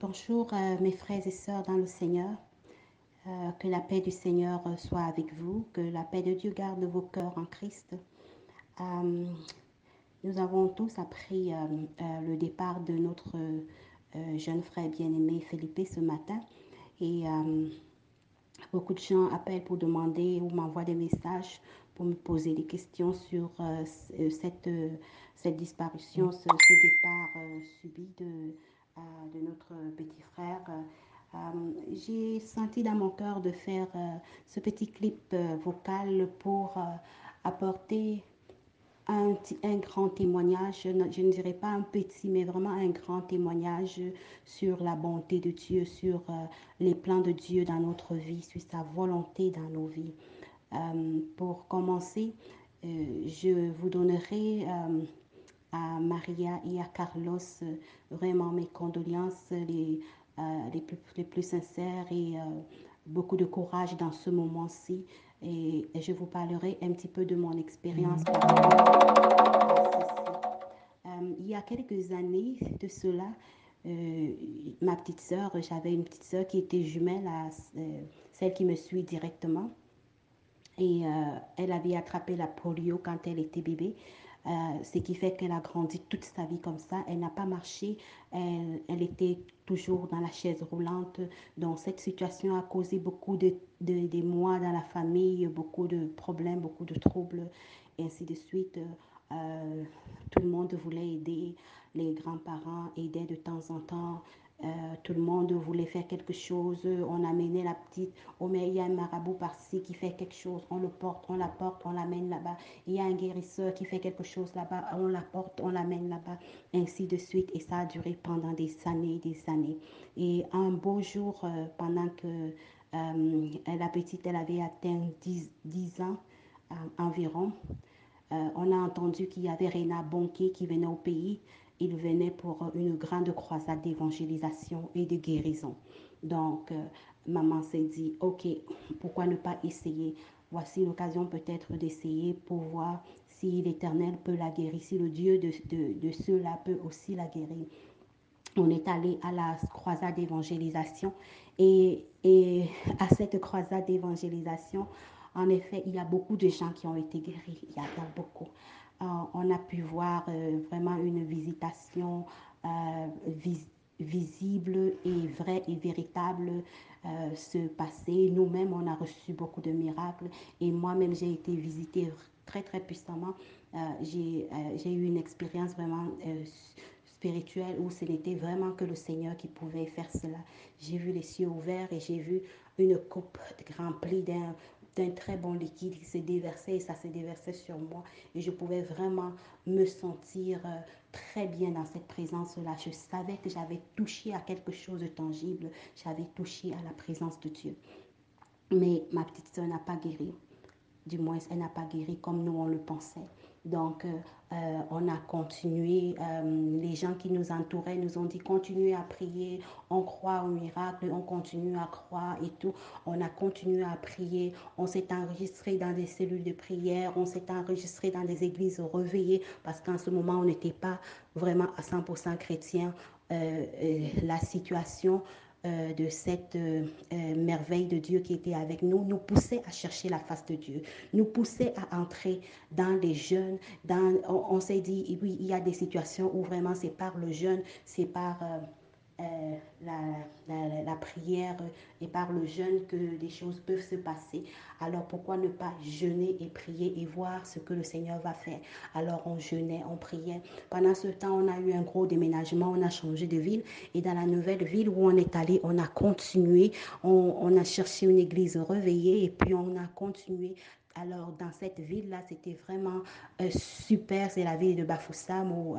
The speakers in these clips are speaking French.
Bonjour mes frères et sœurs dans le Seigneur. Que la paix du Seigneur soit avec vous, que la paix de Dieu garde vos cœurs en Christ. Euh, Nous avons tous appris le départ de notre jeune frère bien-aimé Philippe ce matin. Et beaucoup de gens appellent pour demander ou m'envoient des messages pour me poser des questions sur cette disparition, ce départ subi de notre petit frère. J'ai senti dans mon cœur de faire ce petit clip vocal pour apporter un grand témoignage, je ne dirais pas un petit, mais vraiment un grand témoignage sur la bonté de Dieu, sur les plans de Dieu dans notre vie, sur sa volonté dans nos vies. Pour commencer, je vous donnerai à Maria et à Carlos vraiment mes condoléances les plus sincères et beaucoup de courage dans ce moment-ci. Et je vous parlerai un petit peu de mon expérience par rapport à ceci. Il y a quelques années de cela, ma petite sœur, j'avais une petite sœur qui était jumelle à celle qui me suit directement. Et elle avait attrapé la polio quand elle était bébé. Ce qui fait qu'elle a grandi toute sa vie comme ça. Elle n'a pas marché. Elle était toujours dans la chaise roulante. Donc cette situation a causé beaucoup d'émoi dans la famille, beaucoup de problèmes, beaucoup de troubles, et ainsi de suite. Tout le monde voulait aider. Les grands-parents aidaient de temps en temps. Tout le monde voulait faire quelque chose. On amenait la petite. Oh, mais il y a un marabout par-ci qui fait quelque chose. On le porte, on la porte, on l'amène là-bas. Il y a un guérisseur qui fait quelque chose là-bas. On la porte, on l'amène là-bas. Ainsi de suite. Et ça a duré pendant des années, des années. Et un beau jour, pendant que la petite, elle avait atteint 10 ans environ, on a entendu qu'il y avait Reinhard Bonnke qui venait au pays. Il venait pour une grande croisade d'évangélisation et de guérison. Donc, maman s'est dit, ok, pourquoi ne pas essayer? Voici l'occasion peut-être d'essayer pour voir si l'Éternel peut la guérir, si le Dieu de ceux-là peut aussi la guérir. On est allé à la croisade d'évangélisation et à cette croisade d'évangélisation, en effet, il y a beaucoup de gens qui ont été guéris. Il y a beaucoup. On a pu voir vraiment une visitation visible et vraie et véritable se passer. Nous-mêmes, on a reçu beaucoup de miracles et moi-même, j'ai été visitée très, très puissamment. J'ai eu une expérience vraiment spirituelle où ce n'était vraiment que le Seigneur qui pouvait faire cela. J'ai vu les cieux ouverts et j'ai vu une coupe remplie d'un très bon liquide qui se déversait et ça se déversait sur moi et je pouvais vraiment me sentir très bien dans cette présence-là. Je savais que j'avais touché à quelque chose de tangible, j'avais touché à la présence de Dieu. Mais ma petite soeur n'a pas guéri. Du moins, elle n'a pas guéri comme nous on le pensait. Donc, on a continué. Les gens qui nous entouraient nous ont dit continuez à prier. On croit au miracle, on continue à croire et tout. On a continué à prier. On s'est enregistré dans des cellules de prière. On s'est enregistré dans des églises réveillées parce qu'en ce moment, on n'était pas vraiment à 100% chrétien. La situation de cette merveille de Dieu qui était avec nous, nous poussait à chercher la face de Dieu, nous poussait à entrer dans les jeûnes. On s'est dit, oui, il y a des situations où vraiment c'est par le jeûne, c'est par la prière et par le jeûne que des choses peuvent se passer. Alors pourquoi ne pas jeûner et prier et voir ce que le Seigneur va faire? Alors on jeûnait, on priait. Pendant ce temps, on a eu un gros déménagement, on a changé de ville et dans la nouvelle ville où on est allé, on a continué, on a cherché une église réveillée et puis on a continué. Alors, dans cette ville-là, c'était vraiment super. C'est la ville de Bafoussam où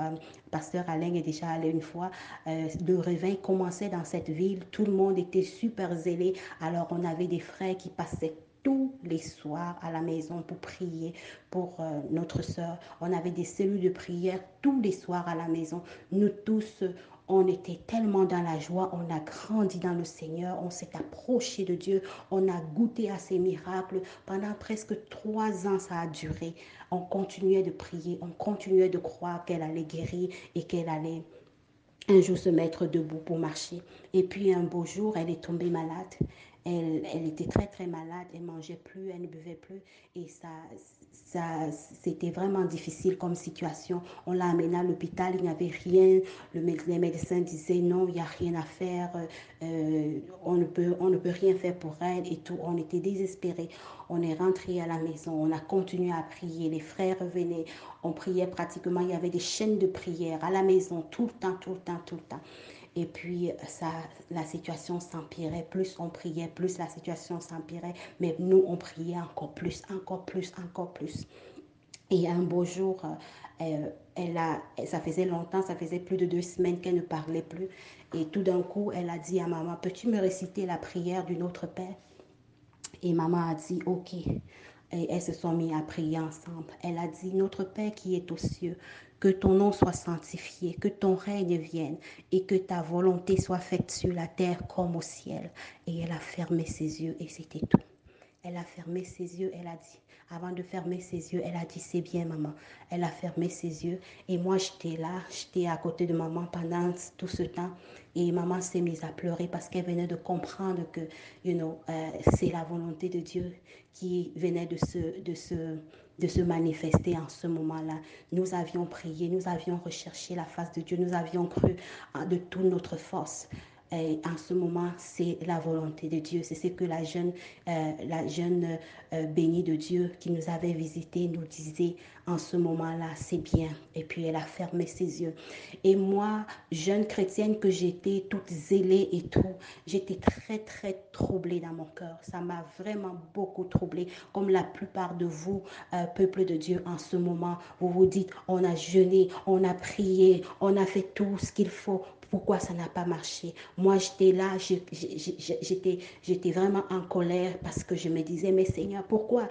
pasteur Alain est déjà allé une fois. Le réveil commençait dans cette ville. Tout le monde était super zélé. Alors, on avait des frères qui passaient tous les soirs à la maison pour prier pour notre sœur. On avait des cellules de prière tous les soirs à la maison. Nous tous, on était tellement dans la joie, on a grandi dans le Seigneur, on s'est approché de Dieu, on a goûté à ses miracles. Pendant presque 3 ans, ça a duré. On continuait de prier, on continuait de croire qu'elle allait guérir et qu'elle allait un jour se mettre debout pour marcher. Et puis un beau jour, elle est tombée malade. Elle était très très malade, elle mangeait plus, elle ne buvait plus et ça c'était vraiment difficile comme situation. On l'a amenée à l'hôpital, il n'y avait rien. Les médecins disaient non, il n'y a rien à faire, on ne peut rien faire pour elle et tout. On était désespérés. On est rentré à la maison, on a continué à prier. Les frères revenaient, on priait pratiquement. Il y avait des chaînes de prière à la maison tout le temps, tout le temps, tout le temps. Et puis, la situation s'empirait. Plus on priait, plus la situation s'empirait. Mais nous, on priait encore plus, encore plus, encore plus. Et un beau jour, ça faisait longtemps, ça faisait plus de 2 semaines qu'elle ne parlait plus. Et tout d'un coup, elle a dit à maman, peux-tu me réciter la prière du Notre Père? Et maman a dit, ok. Et elles se sont mis à prier ensemble. Elle a dit, Notre Père qui est aux cieux, que ton nom soit sanctifié, que ton règne vienne et que ta volonté soit faite sur la terre comme au ciel. Et elle a fermé ses yeux et c'était tout. Elle a fermé ses yeux, elle a dit, avant de fermer ses yeux, elle a dit, c'est bien maman. Elle a fermé ses yeux et moi j'étais là, j'étais à côté de maman pendant tout ce temps et maman s'est mise à pleurer parce qu'elle venait de comprendre que, c'est la volonté de Dieu qui venait de se manifester en ce moment-là. Nous avions prié, nous avions recherché la face de Dieu, nous avions cru de toute notre force. Et en ce moment, c'est la volonté de Dieu. C'est ce que la jeune bénie de Dieu qui nous avait visité nous disait en ce moment-là, c'est bien. Et puis elle a fermé ses yeux. Et moi, jeune chrétienne que j'étais, toute zélée et tout, j'étais très, très troublée dans mon cœur. Ça m'a vraiment beaucoup troublée. Comme la plupart de vous, peuple de Dieu, en ce moment, vous vous dites, on a jeûné, on a prié, on a fait tout ce qu'il faut. Pourquoi ça n'a pas marché? Moi, j'étais là, j'étais vraiment en colère parce que je me disais, mais Seigneur, pourquoi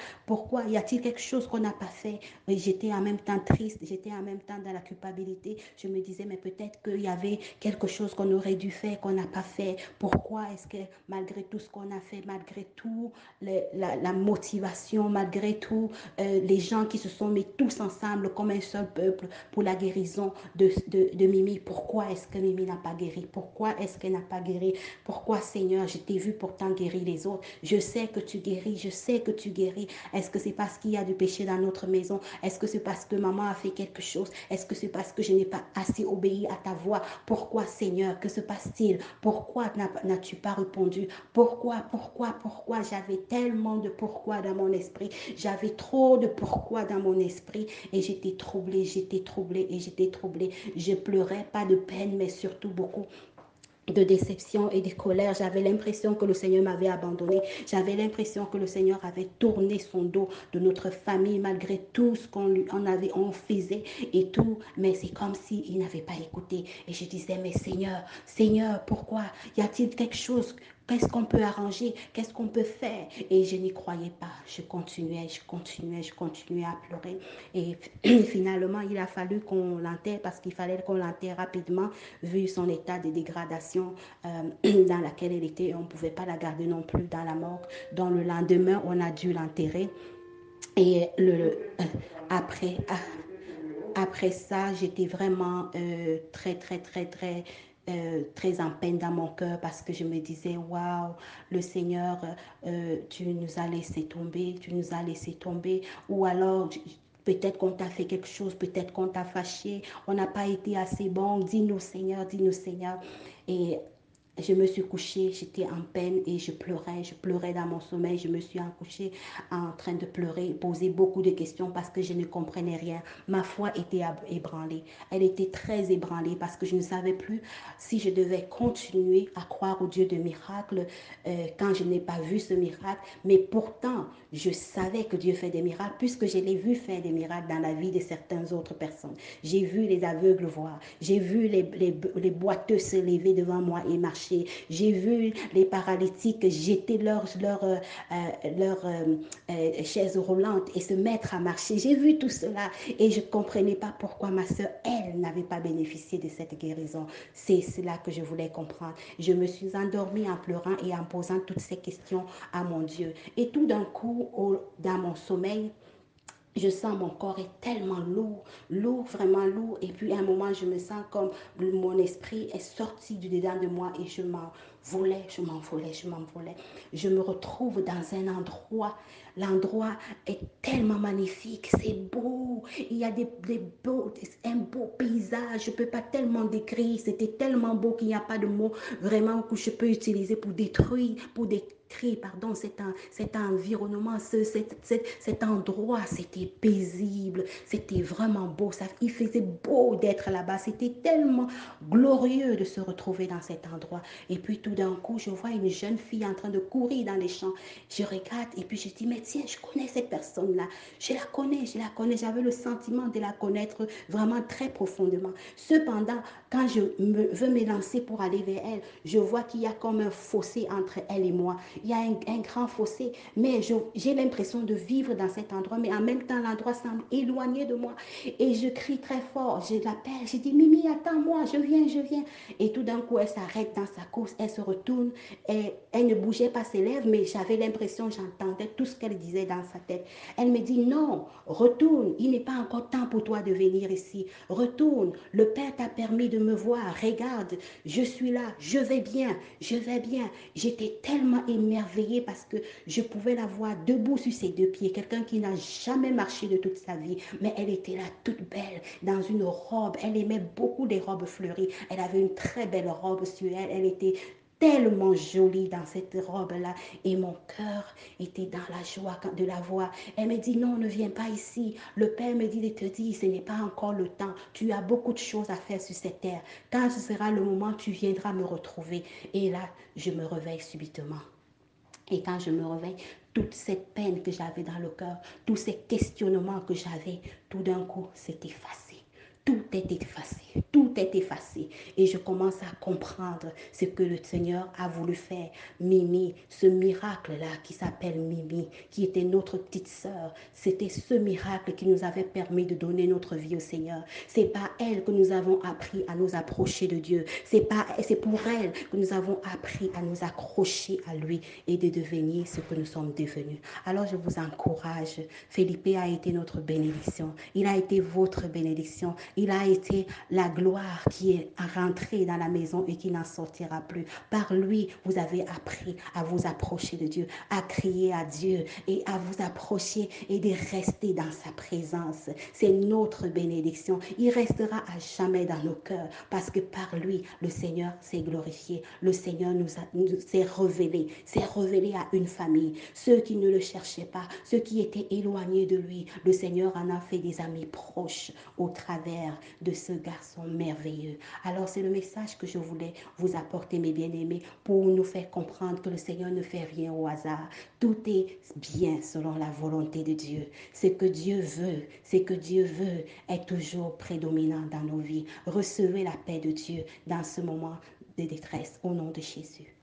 y a-t-il quelque chose qu'on n'a pas fait? Et j'étais en même temps triste, j'étais en même temps dans la culpabilité. Je me disais, mais peut-être qu'il y avait quelque chose qu'on aurait dû faire, qu'on n'a pas fait. Pourquoi est-ce que malgré tout ce qu'on a fait, malgré tout la motivation, malgré tout les gens qui se sont mis tous ensemble comme un seul peuple pour la guérison de Mimi, pourquoi est-ce que Mimi n'a pas guéri? Pourquoi est-ce qu'elle n'a pas guéri? Pourquoi, Seigneur, je t'ai vu pourtant guérir les autres? Je sais que tu guéris, je sais que tu guéris. Est-ce que c'est parce qu'il y a du péché dans notre maison? Est-ce que c'est parce que maman a fait quelque chose? Est-ce que c'est parce que je n'ai pas assez obéi à ta voix? Pourquoi, Seigneur? Que se passe-t-il? Pourquoi n'as-tu pas répondu? Pourquoi? J'avais tellement de pourquoi dans mon esprit. J'avais trop de pourquoi dans mon esprit et j'étais troublée et j'étais troublée. Je pleurais, pas de peine, mais surtout beaucoup de déception et de colère. J'avais l'impression que le Seigneur m'avait abandonné. J'avais l'impression que le Seigneur avait tourné son dos de notre famille malgré tout ce on faisait et tout. Mais c'est comme s'il n'avait pas écouté. Et je disais, mais Seigneur, pourquoi? Y a-t-il quelque chose? Qu'est-ce qu'on peut arranger? Qu'est-ce qu'on peut faire? Et je n'y croyais pas. Je continuais à pleurer. Et finalement, il a fallu qu'on l'enterre parce qu'il fallait qu'on l'enterre rapidement vu son état de dégradation dans laquelle elle était. On ne pouvait pas la garder non plus dans la morgue. Donc le lendemain, on a dû l'enterrer. Et après, après ça, j'étais vraiment très, très, très, très, très en peine dans mon cœur parce que je me disais, waouh, le Seigneur, tu nous as laissé tomber, tu nous as laissé tomber. Ou alors, peut-être qu'on t'a fait quelque chose, peut-être qu'on t'a fâché, on n'a pas été assez bon. Dis-nous, Seigneur, dis-nous, Seigneur. Et je me suis couchée, j'étais en peine et je pleurais dans mon sommeil. Je me suis couchée en train de pleurer, poser beaucoup de questions parce que je ne comprenais rien. Ma foi était ébranlée. Elle était très ébranlée parce que je ne savais plus si je devais continuer à croire au Dieu de miracles quand je n'ai pas vu ce miracle. Mais pourtant, je savais que Dieu fait des miracles puisque je l'ai vu faire des miracles dans la vie de certaines autres personnes. J'ai vu les aveugles voir. J'ai vu les boiteux se lever devant moi et marcher. J'ai vu les paralytiques jeter leur chaise roulante et se mettre à marcher. J'ai vu tout cela et je ne comprenais pas pourquoi ma soeur, elle, n'avait pas bénéficié de cette guérison. C'est cela que je voulais comprendre. Je me suis endormie en pleurant et en posant toutes ces questions à mon Dieu. Et tout d'un coup, dans mon sommeil, je sens mon corps est tellement lourd, lourd, vraiment lourd. Et puis à un moment, je me sens comme mon esprit est sorti du dedans de moi et je m'envolais, je m'envolais, je m'envolais. Je me retrouve dans un endroit. L'endroit est tellement magnifique, c'est beau. Il y a un beau paysage. Je ne peux pas tellement décrire. C'était tellement beau qu'il n'y a pas de mots vraiment que je peux utiliser pour détruire, pour décrire pardon, cet environnement, cet endroit, c'était paisible, c'était vraiment beau, il faisait beau d'être là-bas, c'était tellement glorieux de se retrouver dans cet endroit. Et puis tout d'un coup, je vois une jeune fille en train de courir dans les champs, je regarde et puis je dis, mais tiens, je connais cette personne-là, je la connais, j'avais le sentiment de la connaître vraiment très profondément. Cependant, quand je veux me lancer pour aller vers elle, je vois qu'il y a comme un fossé entre elle et moi. Il y a un grand fossé, mais j'ai l'impression de vivre dans cet endroit, mais en même temps, l'endroit semble éloigné de moi. Et je crie très fort, je l'appelle, je dis, Mimi, attends-moi, je viens, je viens. Et tout d'un coup, elle s'arrête dans sa course, elle se retourne, et elle ne bougeait pas ses lèvres, mais j'avais l'impression, j'entendais tout ce qu'elle disait dans sa tête. Elle me dit, non, retourne, il n'est pas encore temps pour toi de venir ici. Retourne, le Père t'a permis de me voir, regarde, je suis là, je vais bien, je vais bien. J'étais tellement émerveillée parce que je pouvais la voir debout sur ses deux pieds, quelqu'un qui n'a jamais marché de toute sa vie, mais elle était là toute belle, dans une robe, elle aimait beaucoup les robes fleuries, elle avait une très belle robe sur elle, elle était tellement jolie dans cette robe-là et mon cœur était dans la joie de la voir. Elle me dit non, ne viens pas ici. Le Père me dit de te dire, ce n'est pas encore le temps. Tu as beaucoup de choses à faire sur cette terre. Quand ce sera le moment, tu viendras me retrouver. Et là, je me réveille subitement. Et quand je me réveille, toute cette peine que j'avais dans le cœur, tous ces questionnements que j'avais, tout d'un coup, s'est effacé. Tout est effacé, tout est effacé. Et je commence à comprendre ce que le Seigneur a voulu faire. Mimi, ce miracle-là qui s'appelle Mimi, qui était notre petite sœur, c'était ce miracle qui nous avait permis de donner notre vie au Seigneur. C'est par elle que nous avons appris à nous approcher de Dieu. C'est pour elle que nous avons appris à nous accrocher à lui et de devenir ce que nous sommes devenus. Alors je vous encourage. Philippe a été notre bénédiction. Il a été votre bénédiction. Il a été la gloire qui est rentrée dans la maison et qui n'en sortira plus. Par lui, vous avez appris à vous approcher de Dieu, à crier à Dieu et à vous approcher et de rester dans sa présence. C'est notre bénédiction. Il restera à jamais dans nos cœurs parce que par lui, le Seigneur s'est glorifié. Le Seigneur nous s'est révélé à une famille. Ceux qui ne le cherchaient pas, ceux qui étaient éloignés de lui, le Seigneur en a fait des amis proches au travers de ce garçon merveilleux. Alors c'est le message que je voulais vous apporter, mes bien-aimés, pour nous faire comprendre que le Seigneur ne fait rien au hasard. Tout est bien selon la volonté de Dieu. Ce que Dieu veut est toujours prédominant dans nos vies. Recevez la paix de Dieu dans ce moment de détresse au nom de Jésus.